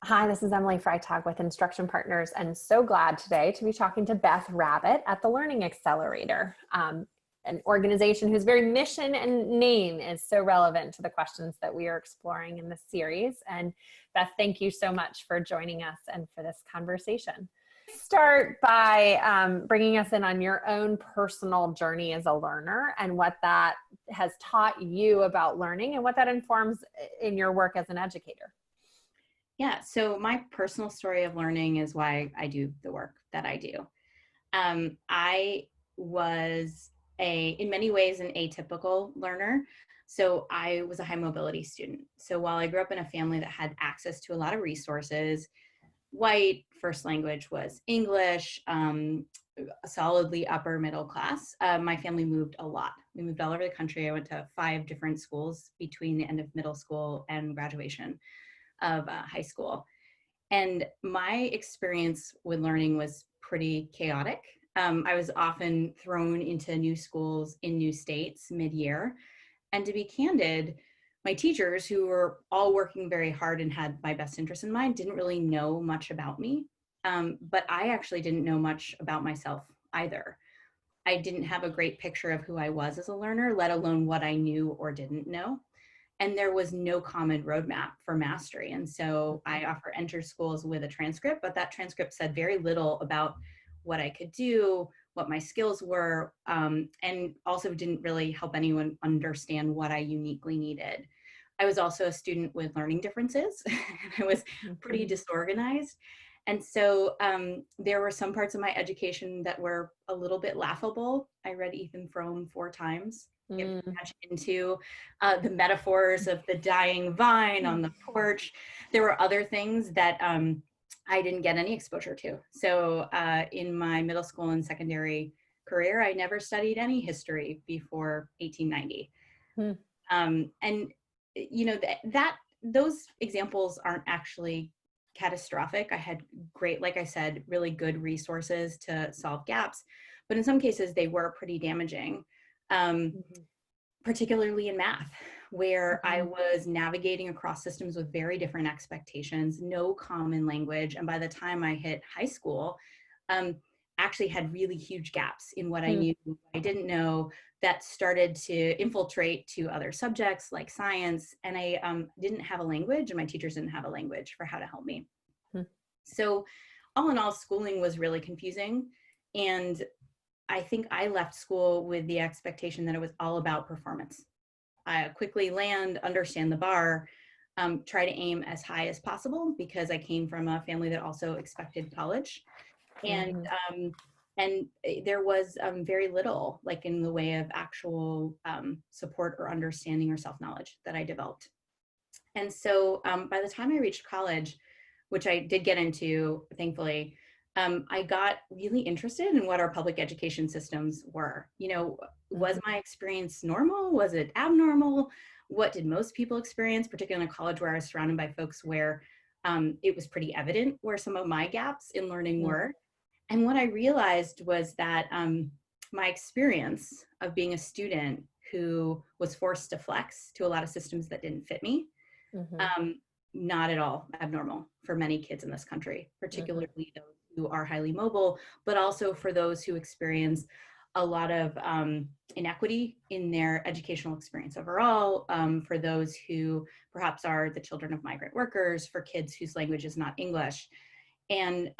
Hi, this is Emily Freitag with Instruction Partners, and so glad today to be talking to Beth Rabbitt at the Learning Accelerator, an organization whose very mission and name is so relevant to the questions that we are exploring in this series. And Beth, thank you so much for joining us and for this conversation. Start by bringing us in on your own personal journey as a learner and what that has taught you about learning and what that informs in your work as an educator. Yeah, so my personal story of learning is why I do the work that I do. I was in many ways, an atypical learner. So I was a high mobility student. So while I grew up in a family that had access to a lot of resources, white, first language was English, solidly upper middle class, my family moved a lot. We moved all over the country. I went to 5 different schools between the end of middle school and graduation of high school. And my experience with learning was pretty chaotic. I was often thrown into new schools in new states mid-year. And to be candid, my teachers, who were all working very hard and had my best interest in mind, didn't really know much about me. But I actually didn't know much about myself either. I didn't have a great picture of who I was as a learner, let alone what I knew or didn't know. And there was no common roadmap for mastery. And so I entered schools with a transcript, but that transcript said very little about what I could do, what my skills were, and also didn't really help anyone understand what I uniquely needed. I was also a student with learning differences. I was pretty disorganized. And so there were some parts of my education that were a little bit laughable. I read Ethan Frome 4 times. Get much into the metaphors of the dying vine on the porch. There were other things that I didn't get any exposure to. So in my middle school and secondary career, I never studied any history before 1890. And you know, those examples aren't actually catastrophic. I had great, like I said, really good resources to solve gaps, but in some cases they were pretty damaging. Particularly in math, where I was navigating across systems with very different expectations, no common language. And by the time I hit high school, actually had really huge gaps in what I knew, what I didn't know, that started to infiltrate to other subjects like science. And I didn't have a language, and my teachers didn't have a language for how to help me. So all in all, schooling was really confusing. And I think I left school with the expectation that it was all about performance. I quickly land, understand the bar, try to aim as high as possible because I came from a family that also expected college. And there was very little, like in the way of actual support or understanding or self-knowledge that I developed. And so by the time I reached college, which I did get into, thankfully, I got really interested in what our public education systems were. You know, was my experience normal? Was it abnormal? What did most people experience, particularly in a college where I was surrounded by folks where it was pretty evident where some of my gaps in learning were? And what I realized was that my experience of being a student who was forced to flex to a lot of systems that didn't fit me, not at all abnormal for many kids in this country, particularly those who are highly mobile, but also for those who experience a lot of inequity in their educational experience overall, for those who perhaps are the children of migrant workers, for kids whose language is not English. And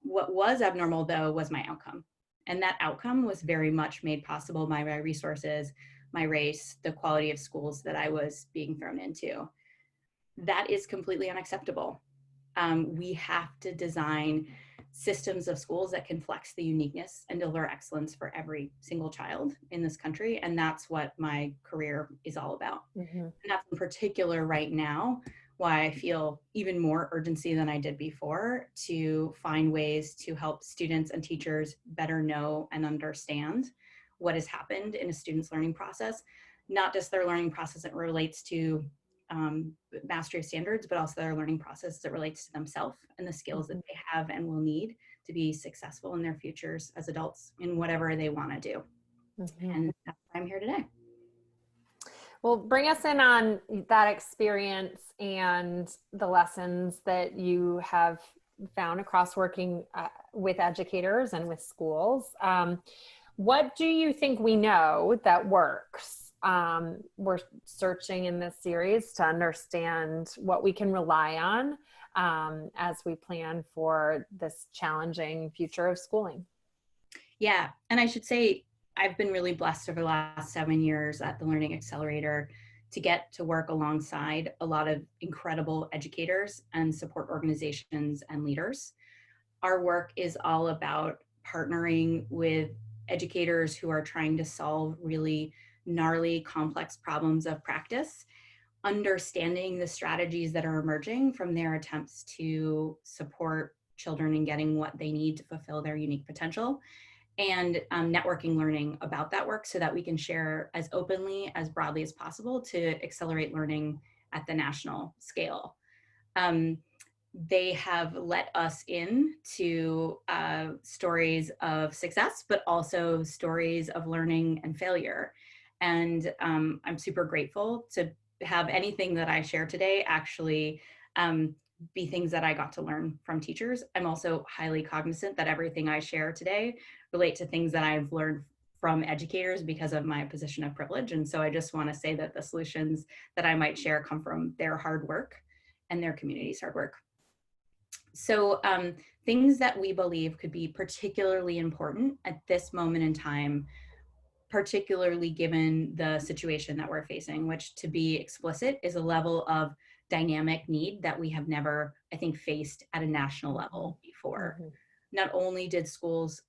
what was abnormal, though, was my outcome. And that outcome was very much made possible by my resources, my race, the quality of schools that I was being thrown into. That is completely unacceptable. We have to design systems of schools that can flex the uniqueness and deliver excellence for every single child in this country. And that's what my career is all about. And that's in particular right now why I feel even more urgency than I did before to find ways to help students and teachers better know and understand what has happened in a student's learning process, not just their learning process that relates to mastery of standards, but also their learning process that relates to themselves and the skills that they have and will need to be successful in their futures as adults in whatever they want to do. And that's why I'm here today. Well, bring us in on that experience and the lessons that you have found across working with educators and with schools. What do you think we know that works? We're searching in this series to understand what we can rely on as we plan for this challenging future of schooling. Yeah, and I should say I've been really blessed over the last 7 years at the Learning Accelerator to get to work alongside a lot of incredible educators and support organizations and leaders. Our work is all about partnering with educators who are trying to solve really gnarly, complex problems of practice, understanding the strategies that are emerging from their attempts to support children in getting what they need to fulfill their unique potential, and networking learning about that work so that we can share as openly, as broadly as possible to accelerate learning at the national scale. They have let us in to stories of success, but also stories of learning and failure. And I'm super grateful to have anything that I share today actually be things that I got to learn from teachers. I'm also highly cognizant that everything I share today relate to things that I've learned from educators because of my position of privilege. And so I just want to say that the solutions that I might share come from their hard work and their community's hard work. So things that we believe could be particularly important at this moment in time, particularly given the situation that we're facing, which, to be explicit, is a level of dynamic need that we have never, I think, faced at a national level before. Mm-hmm. Not only did schools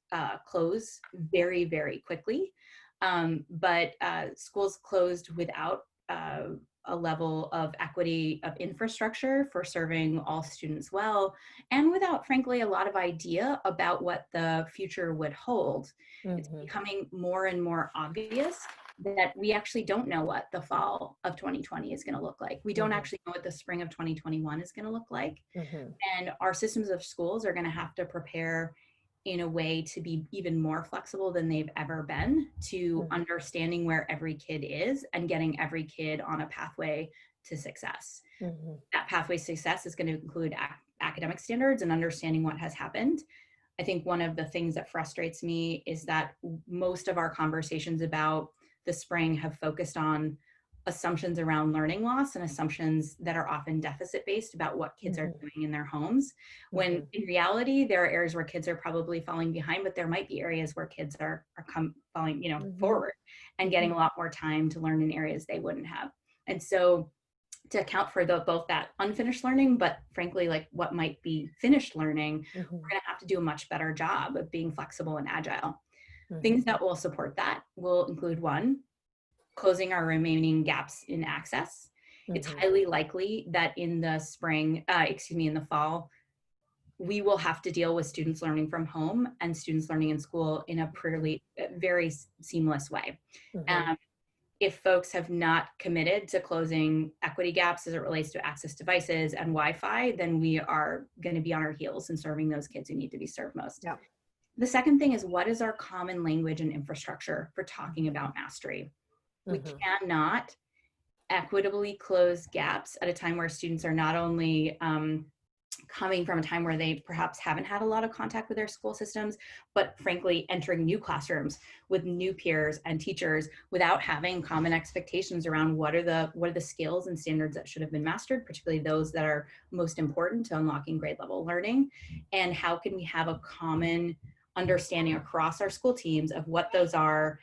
close very, very quickly, but schools closed without a level of equity of infrastructure for serving all students well, and without, frankly, a lot of idea about what the future would hold. Mm-hmm. It's becoming more and more obvious that we actually don't know what the fall of 2020 is going to look like. We don't mm-hmm. actually know what the spring of 2021 is going to look like. Mm-hmm. And our systems of schools are going to have to prepare in a way to be even more flexible than they've ever been to mm-hmm. understanding where every kid is and getting every kid on a pathway to success. Mm-hmm. That pathway to success is going to include academic standards and understanding what has happened. I think one of the things that frustrates me is that most of our conversations about the spring have focused on assumptions around learning loss and assumptions that are often deficit-based about what kids mm-hmm. are doing in their homes, when mm-hmm. in reality, there are areas where kids are probably falling behind, but there might be areas where kids are falling mm-hmm. forward and getting a lot more time to learn in areas they wouldn't have. And so to account for both that unfinished learning, but frankly, like what might be finished learning, mm-hmm. we're going to have to do a much better job of being flexible and agile. Mm-hmm. Things that will support that will include, one, closing our remaining gaps in access. Mm-hmm. It's highly likely that in the in the fall, we will have to deal with students learning from home and students learning in school in a very seamless way. Mm-hmm. If folks have not committed to closing equity gaps as it relates to access devices and Wi-Fi, then we are going to be on our heels in serving those kids who need to be served most. Yeah. The second thing is, what is our common language and infrastructure for talking about mastery? We mm-hmm. cannot equitably close gaps at a time where students are not only coming from a time where they perhaps haven't had a lot of contact with their school systems, but frankly entering new classrooms with new peers and teachers without having common expectations around what are the skills and standards that should have been mastered, particularly those that are most important to unlocking grade level learning, and how can we have a common understanding across our school teams of what those are,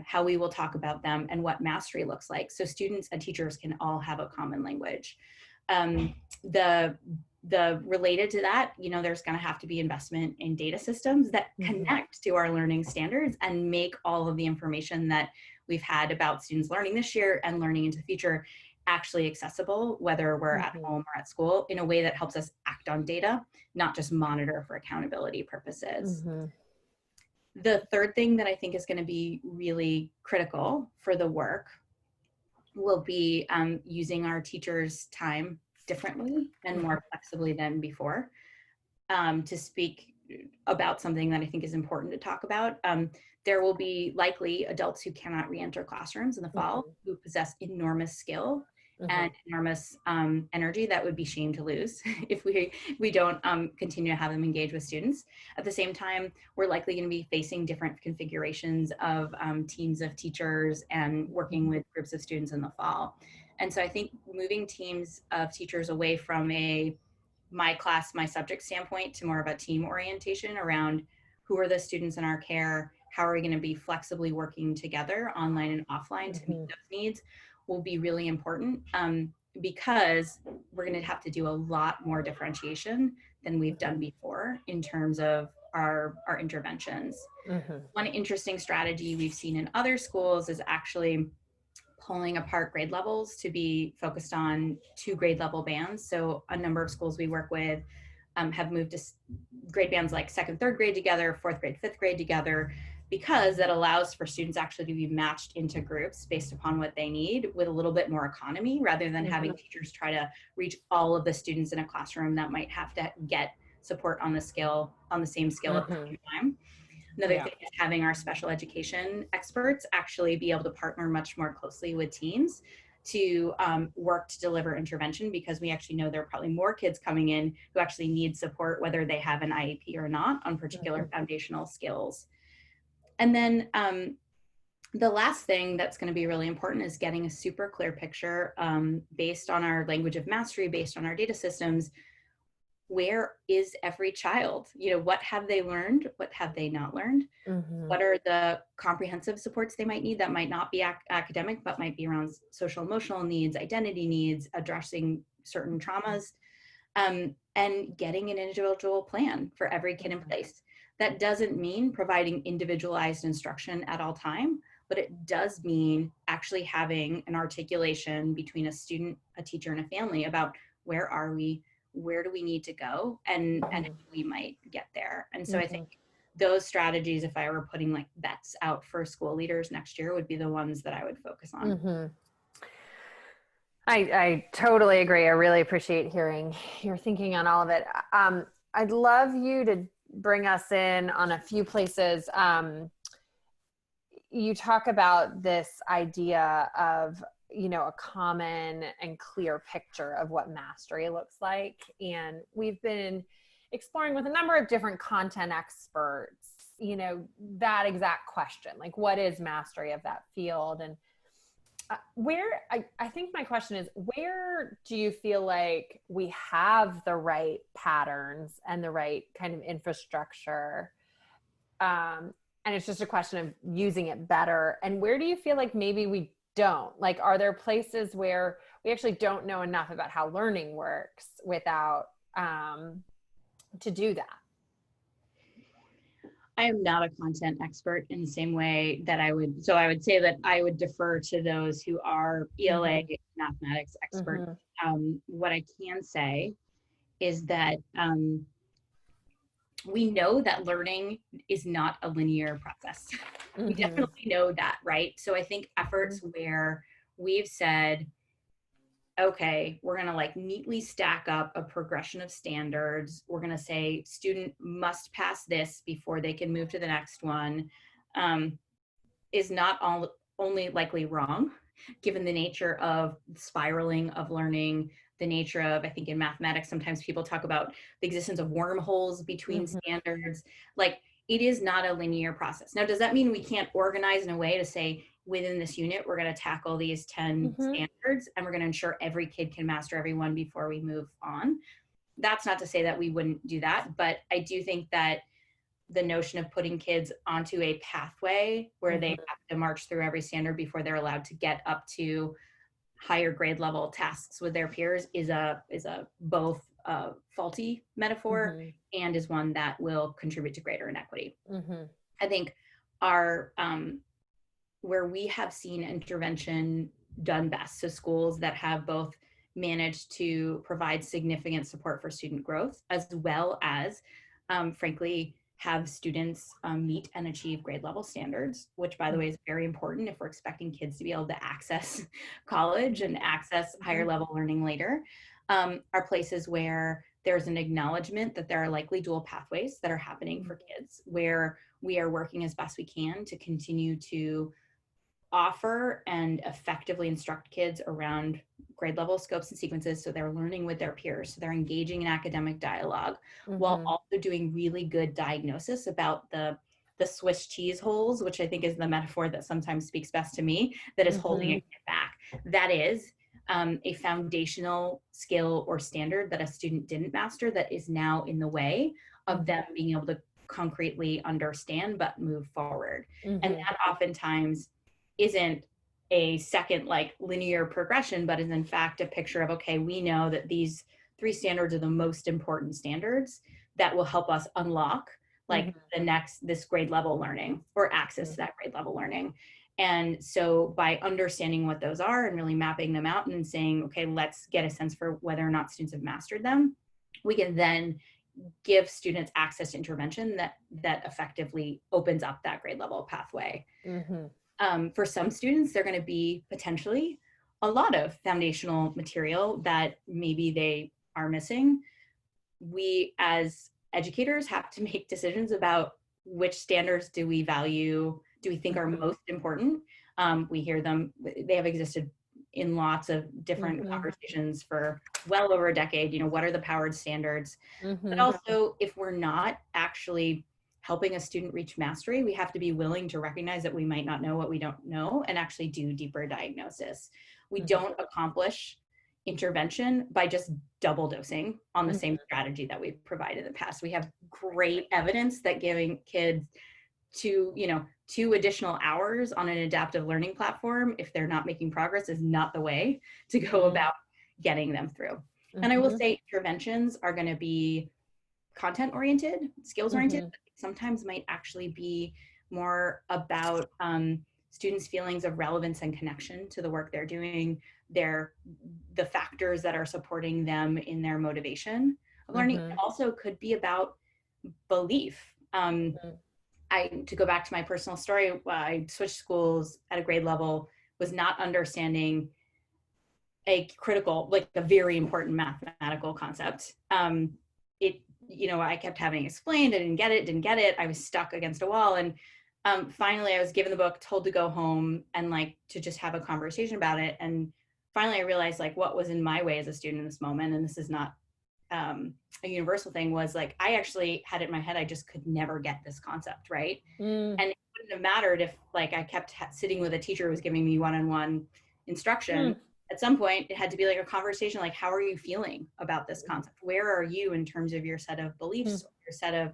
how we will talk about them, and what mastery looks like, so students and teachers can all have a common language. The related to that, there's going to have to be investment in data systems that mm-hmm. connect to our learning standards and make all of the information that we've had about students learning this year and learning into the future actually accessible, whether we're mm-hmm. at home or at school, in a way that helps us act on data, not just monitor for accountability purposes. Mm-hmm. The third thing that I think is going to be really critical for the work will be using our teachers' time differently and more flexibly than before. To speak about something that I think is important to talk about. There will be likely adults who cannot re-enter classrooms in the fall, who possess enormous skill and enormous energy that would be shame to lose if we don't continue to have them engage with students. At the same time, we're likely going to be facing different configurations of teams of teachers and working with groups of students in the fall. And so I think moving teams of teachers away from a my class, my subject standpoint to more of a team orientation around who are the students in our care, how are we going to be flexibly working together online and offline to meet those needs will be really important, because we're going to have to do a lot more differentiation than we've done before in terms of our interventions. One interesting strategy we've seen in other schools is actually pulling apart grade levels to be focused on 2 grade level bands. So a number of schools we work with have moved to grade bands like 2nd, 3rd grade together, 4th grade, 5th grade together, because that allows for students actually to be matched into groups based upon what they need with a little bit more economy, rather than having teachers try to reach all of the students in a classroom that might have to get support on the same scale at the same time. Another thing is having our special education experts actually be able to partner much more closely with teams to work to deliver intervention, because we actually know there are probably more kids coming in who actually need support, whether they have an IEP or not, on particular foundational skills. And then the last thing that's going to be really important is getting a super clear picture based on our language of mastery, based on our data systems. Where is every child? You know, what have they learned? What have they not learned? What are the comprehensive supports they might need that might not be academic, but might be around social emotional needs, identity needs, addressing certain traumas, and getting an individual plan for every kid in place. That doesn't mean providing individualized instruction at all time, but it does mean actually having an articulation between a student, a teacher, and a family about where are we, where do we need to go, and how we might get there. And so I think those strategies, if I were putting like bets out for school leaders next year, would be the ones that I would focus on. I totally agree. I really appreciate hearing your thinking on all of it. I'd love you to bring us in on a few places. You talk about this idea of, you know, a common and clear picture of what mastery looks like. And we've been exploring with a number of different content experts, you know, that exact question, like what is mastery of that field? And I think my question is, where do you feel like we have the right patterns and the right kind of infrastructure? And it's just a question of using it better. And where do you feel like maybe we don't? Like, are there places where we actually don't know enough about how learning works without to do that? I am not a content expert in the same way that I would say that I would defer to those who are ELA mathematics experts. What I can say is that we know that learning is not a linear process. We definitely know that, right? So I think efforts where we've said, okay, we're going to like neatly stack up a progression of standards. We're going to say student must pass this before they can move to the next one, is not only likely wrong, given the nature of spiraling of learning, the nature of, I think in mathematics, sometimes people talk about the existence of wormholes between standards. Like, it is not a linear process. Now, does that mean we can't organize in a way to say, within this unit, we're going to tackle these 10 standards and we're going to ensure every kid can master every one before we move on? That's not to say that we wouldn't do that, but I do think that the notion of putting kids onto a pathway where they have to march through every standard before they're allowed to get up to higher grade level tasks with their peers is a both faulty metaphor and is one that will contribute to greater inequity. I think our where we have seen intervention done best, so schools that have both managed to provide significant support for student growth, as well as frankly have students meet and achieve grade level standards, which by the way is very important if we're expecting kids to be able to access college and access higher level learning later, are places where there's an acknowledgement that there are likely dual pathways that are happening for kids, where we are working as best we can to continue to offer and effectively instruct kids around grade level scopes and sequences, so they're learning with their peers, so they're engaging in academic dialogue, while also doing really good diagnosis about the Swiss cheese holes, which I think is the metaphor that sometimes speaks best to me, that is holding a kid back. That is a foundational skill or standard that a student didn't master that is now in the way of them being able to concretely understand but move forward. And that oftentimes isn't a second like linear progression, but is in fact a picture of, okay, we know that these 3 standards are the most important standards that will help us unlock like this grade level learning or access to that grade level learning. And so by understanding what those are and really mapping them out and saying, okay, let's get a sense for whether or not students have mastered them, we can then give students access to intervention that effectively opens up that grade level pathway. For some students, they're going to be potentially a lot of foundational material that maybe they are missing. We as educators have to make decisions about which standards do we value, do we think are most important. We hear them, they have existed in lots of different conversations for well over a decade. You know, what are the powered standards? But also, if we're not actually helping a student reach mastery, we have to be willing to recognize that we might not know what we don't know and actually do deeper diagnosis. We don't accomplish intervention by just double dosing on the same strategy that we've provided in the past. We have great evidence that giving kids 2 additional hours on an adaptive learning platform, if they're not making progress, is not the way to go about getting them through. And I will say interventions are going to be content oriented, skills oriented, but sometimes might actually be more about students' feelings of relevance and connection to the work they're doing, the factors that are supporting them in their motivation of learning. It also could be about belief. To go back to my personal story, I switched schools at a grade level, was not understanding a critical, like a very important mathematical concept. I kept having explained, I didn't get it. I was stuck against a wall. And finally I was given the book, told to go home and like to just have a conversation about it. And finally I realized like what was in my way as a student in this moment, and this is not a universal thing, was like, I actually had it in my head, I just could never get this concept, right? And it wouldn't have mattered if like I kept sitting with a teacher who was giving me one-on-one instruction. At some point it had to be like a conversation, like, how are you feeling about this concept? Where are you in terms of your set of beliefs, your set of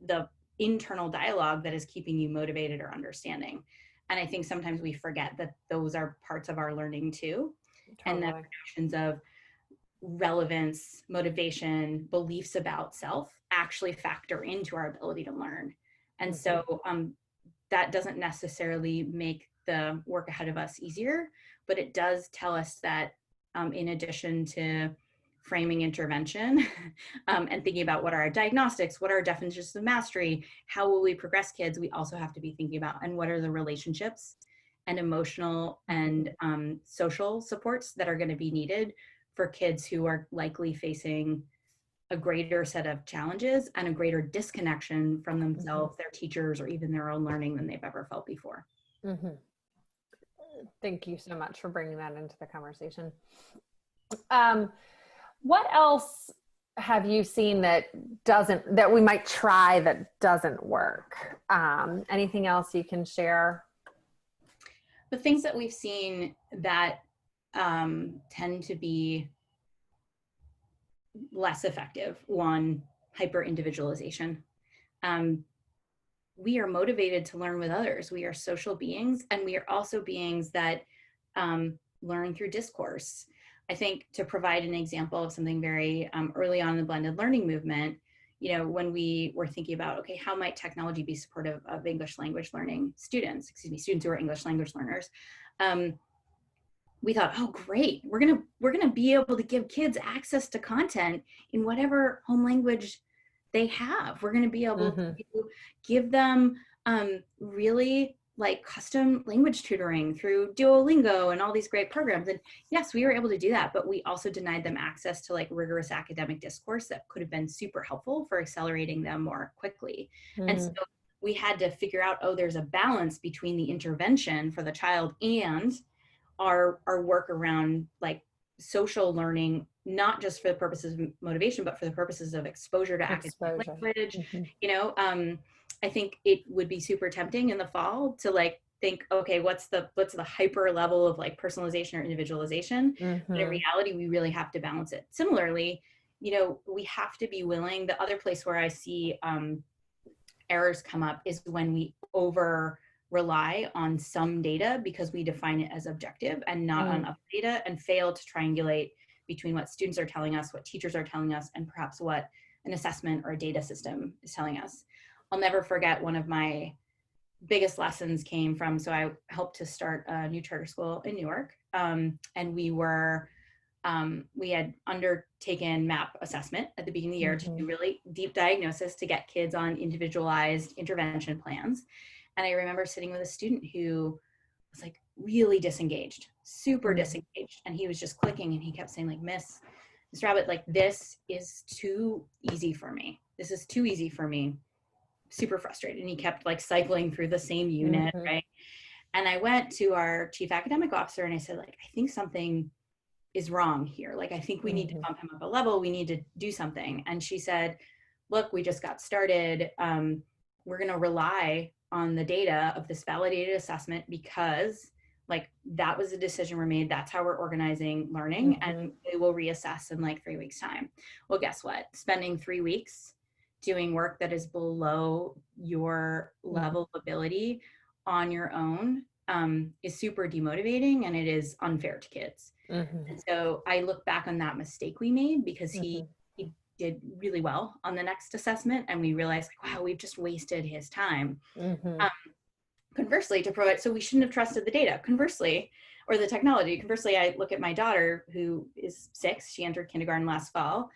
the internal dialogue that is keeping you motivated or understanding? And I think sometimes we forget that those are parts of our learning too. And that notions of relevance, motivation, beliefs about self actually factor into our ability to learn. And so that doesn't necessarily make the work ahead of us easier, but it does tell us that in addition to framing intervention and thinking about what are our diagnostics, what are our definitions of mastery, how will we progress kids, we also have to be thinking about, and what are the relationships and emotional and social supports that are going to be needed for kids who are likely facing a greater set of challenges and a greater disconnection from themselves, their teachers, or even their own learning than they've ever felt before. Thank you so much for bringing that into the conversation. What else have you seen that we might try that doesn't work? Anything else you can share? The things that we've seen that tend to be less effective. One, hyperindividualization. We are motivated to learn with others. We are social beings, and we are also beings that learn through discourse. I think, to provide an example of something very early on in the blended learning movement, when we were thinking about, okay, how might technology be supportive of English language learning students who are English language learners, we thought, oh, great, we're gonna be able to give kids access to content in whatever home language they have. We're gonna be able to give them really like custom language tutoring through Duolingo and all these great programs. And yes, we were able to do that, but we also denied them access to like rigorous academic discourse that could have been super helpful for accelerating them more quickly. And so we had to figure out, oh, there's a balance between the intervention for the child and our work around like social learning, not just for the purposes of motivation, but for the purposes of exposure to academic language. You know, I think it would be super tempting in the fall to like think, okay, what's the hyper level of like personalization or individualization? But in reality, we really have to balance it. Similarly, you know, we have to be willing. The other place where I see errors come up is when we over rely on some data because we define it as objective and not on other data, and fail to triangulate between what students are telling us, what teachers are telling us, and perhaps what an assessment or a data system is telling us. I'll never forget one of my biggest lessons came from, so I helped to start a new charter school in New York, and we had undertaken MAP assessment at the beginning of the year to do really deep diagnosis to get kids on individualized intervention plans. And I remember sitting with a student who was like really disengaged, super disengaged. And he was just clicking and he kept saying like, Miss Rabbitt, like this is too easy for me. This is too easy for me. Super frustrated. And he kept like cycling through the same unit, right? And I went to our chief academic officer and I said, like, I think something is wrong here. Like, I think we need to bump him up a level. We need to do something. And she said, look, we just got started. We're going to rely on the data of this validated assessment because like that was the decision we're made. That's how we're organizing learning, and we will reassess in like 3 weeks time. Well, guess what? Spending 3 weeks doing work that is below your level of ability on your own is super demotivating, and it is unfair to kids. And so I look back on that mistake we made because he did really well on the next assessment, and we realized like, wow, we've just wasted his time. Conversely, to provide, so we shouldn't have trusted the data. Conversely, or the technology. Conversely, I look at my daughter who is 6. She entered kindergarten last fall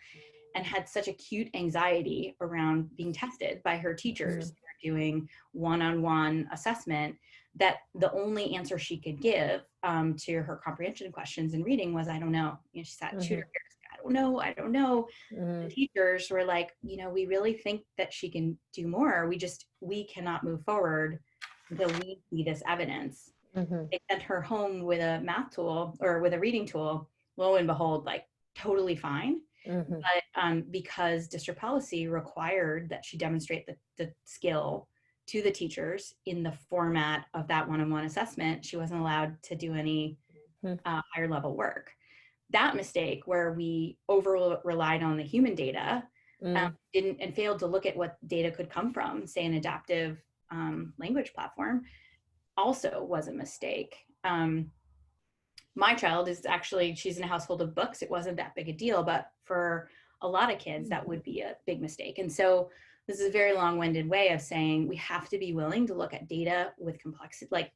and had such acute anxiety around being tested by her teachers. They're doing one-on-one assessment that the only answer she could give to her comprehension questions and reading was, I don't know. You know, she sat tutor I don't know. The teachers were like, you know, we really think that she can do more. We cannot move forward until we see this evidence. They sent her home with a math tool or with a reading tool. Lo and behold, like totally fine. But because district policy required that she demonstrate the skill to the teachers in the format of that one-on-one assessment, she wasn't allowed to do any higher level work. That mistake where we over relied on the human data didn't and failed to look at what data could come from, say, an adaptive language platform, also was a mistake. My child is actually, she's in a household of books. It wasn't that big a deal, but for a lot of kids, that would be a big mistake. And so this is a very long-winded way of saying we have to be willing to look at data with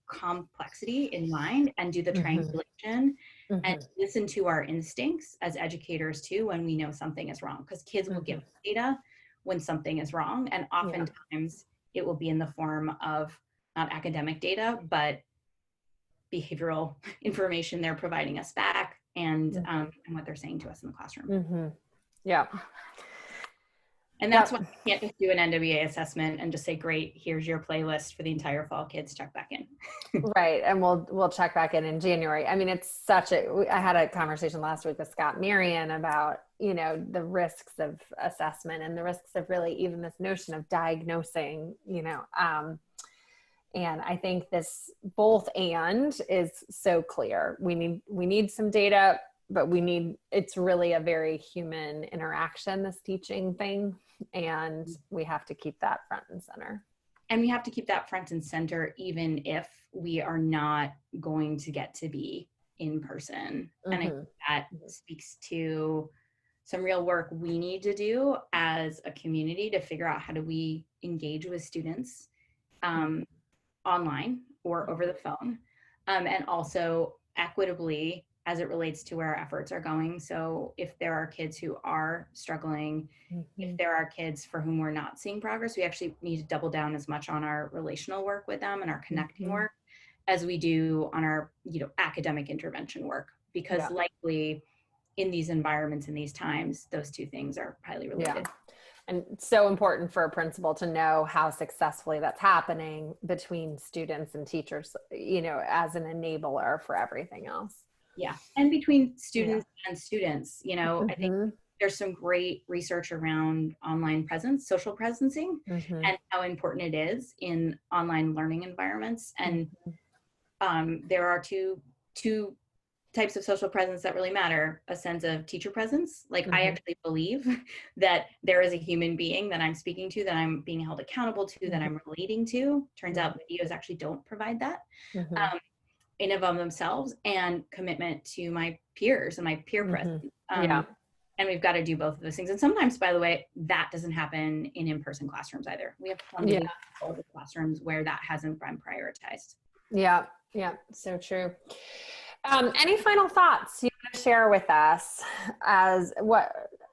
complexity in mind and do the triangulation and listen to our instincts as educators too when we know something is wrong, because kids will give us data when something is wrong, and oftentimes it will be in the form of not academic data but behavioral information they're providing us back and what they're saying to us in the classroom. And that's why I can't just do an NWA assessment and just say, great, here's your playlist for the entire fall, kids, check back in. Right. And we'll check back in January. I mean, it's I had a conversation last week with Scott Marion about, you know, the risks of assessment and the risks of really even this notion of diagnosing, you know, and I think this both and is so clear. We need some data, but it's really a very human interaction, this teaching thing. And we have to keep that front and center. And we have to keep that front and center, even if we are not going to get to be in person. And I think that speaks to some real work we need to do as a community to figure out how do we engage with students online or over the phone, and also equitably as it relates to where our efforts are going. So if there are kids who are struggling, if there are kids for whom we're not seeing progress, we actually need to double down as much on our relational work with them and our connecting work as we do on our, academic intervention work, because likely in these environments, in these times, those two things are highly related. And so important for a principal to know how successfully that's happening between students and teachers, as an enabler for everything else. Yeah. And between students and students, I think there's some great research around online presence, social presencing, and how important it is in online learning environments. And there are two types of social presence that really matter: a sense of teacher presence. Like I actually believe that there is a human being that I'm speaking to, that I'm being held accountable to, that I'm relating to. Turns out videos actually don't provide that in and of themselves, and commitment to my peers and my peer presence. And we've got to do both of those things. And sometimes, by the way, that doesn't happen in in-person classrooms either. We have plenty of classrooms where that hasn't been prioritized. Yeah, so true. Any final thoughts you want to share with us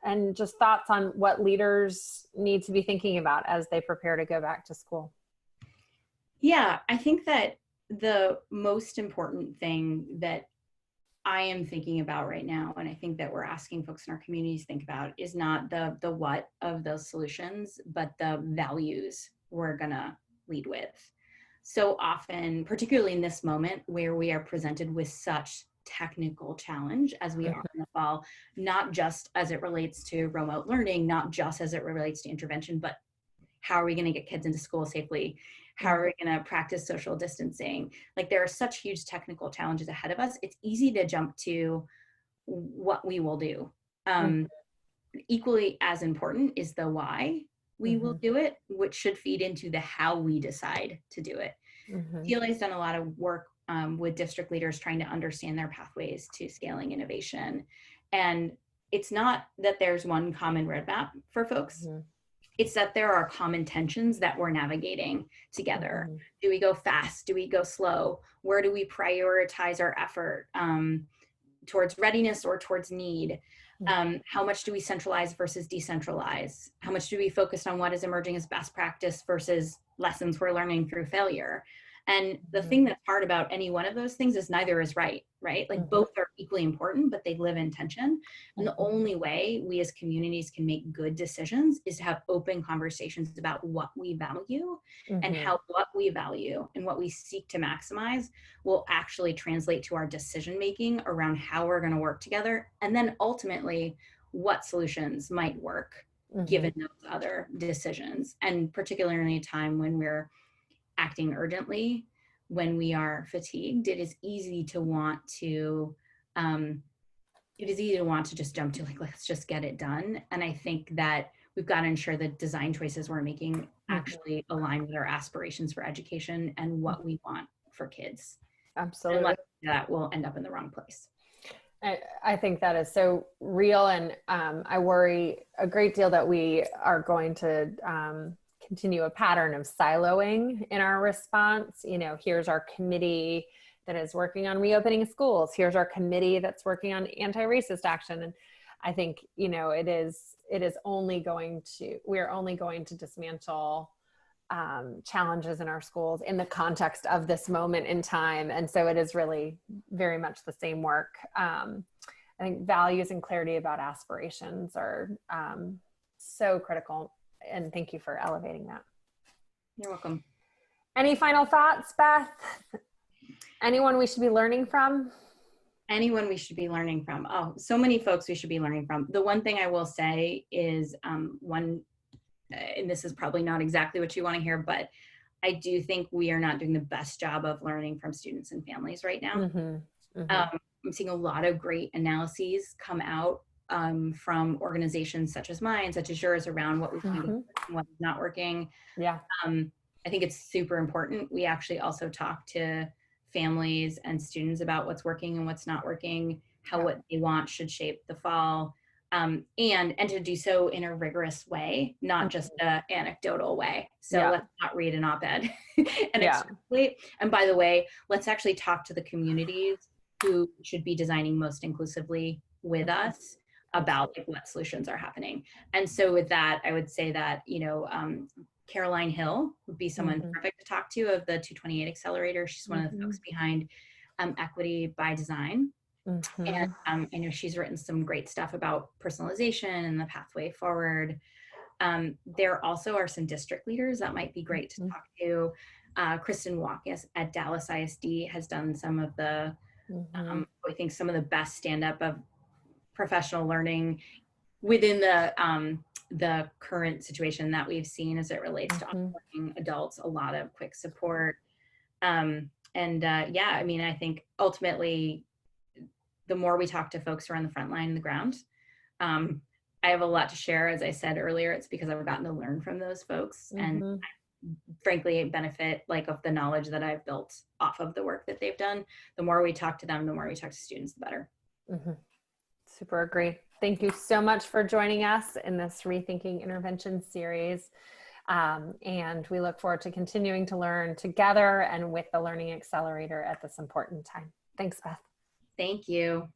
and just thoughts on what leaders need to be thinking about as they prepare to go back to school? Yeah, I think that the most important thing that I am thinking about right now, and I think that we're asking folks in our communities to think about, is not the what of those solutions, but the values we're gonna lead with. So often, particularly in this moment where we are presented with such technical challenge as we are in the fall, not just as it relates to remote learning, not just as it relates to intervention, but how are we going to get kids into school safely? How are we going to practice social distancing? Like, there are such huge technical challenges ahead of us. It's easy to jump to what we will do. Equally as important is the why we will do it, which should feed into the how we decide to do it. TLA has done a lot of work with district leaders trying to understand their pathways to scaling innovation. And it's not that there's one common roadmap for folks. It's that there are common tensions that we're navigating together. Do we go fast? Do we go slow? Where do we prioritize our effort towards readiness or towards need? How much do we centralize versus decentralize? How much do we focus on what is emerging as best practice versus lessons we're learning through failure? And the thing that's hard about any one of those things is neither is right? Like both are equally important, but they live in tension. And the only way we as communities can make good decisions is to have open conversations about what we value and how what we value and what we seek to maximize will actually translate to our decision making around how we're going to work together. And then ultimately what solutions might work given those other decisions. And particularly in a time when we're acting urgently, when we are fatigued, it is easy to want to just jump to, like, let's just get it done. And I think that we've got to ensure that design choices we're making actually align with our aspirations for education and what we want for kids. Absolutely. And that will end up in the wrong place. I think that is so real. And I worry a great deal that we are going to continue a pattern of siloing in our response. Here's our committee that is working on reopening schools. Here's our committee that's working on anti-racist action. And I think, we're only going to dismantle challenges in our schools in the context of this moment in time. And so it is really very much the same work. I think values and clarity about aspirations are so critical. And thank you for elevating that. You're welcome. Any final thoughts, Beth? Anyone we should be learning from? Anyone we should be learning from? Oh, so many folks we should be learning from. The one thing I will say is and this is probably not exactly what you want to hear, but I do think we are not doing the best job of learning from students and families right now. I'm seeing a lot of great analyses come out from organizations such as mine, such as yours, around what we find and what's not working. I think it's super important. We actually also talk to families and students about what's working and what's not working, how what they want should shape the fall, and to do so in a rigorous way, not just an anecdotal way. So let's not read an op-ed and extrapolate. And by the way, let's actually talk to the communities who should be designing most inclusively with us about like what solutions are happening. And so with that, I would say that, Caroline Hill would be someone perfect to talk to of the 228 Accelerator. She's one of the folks behind Equity by Design. And I know she's written some great stuff about personalization and the pathway forward. There also are some district leaders that might be great to talk to. Kristen Walkus at Dallas ISD has done some of the, I think some of the best stand-up of professional learning within the current situation that we've seen as it relates to onboarding adults, a lot of quick support. Yeah, I mean, I think ultimately, the more we talk to folks who are on the front line, the ground, I have a lot to share. As I said earlier, it's because I've gotten to learn from those folks and frankly benefit like of the knowledge that I've built off of the work that they've done. The more we talk to them, the more we talk to students, the better. Super agree. Thank you so much for joining us in this Rethinking Intervention series. And we look forward to continuing to learn together and with the Learning Accelerator at this important time. Thanks, Beth. Thank you.